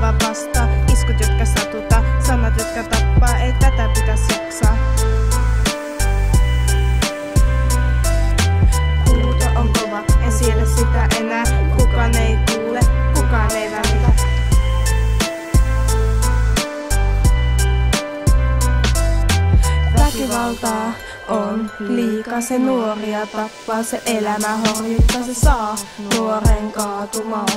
vaan vastaa. Iskut, jotka satuta, sanat, jotka tappaa, ei tätä pitäisi jaksaa. Huuto on kova, en siele sitä enää. Kukaan ei kuule, kukaan ei välitä. Väkivaltaa on liikaa, se nuoria tappaa, se elämä horjuttaa, se saa nuoren kaatumaan.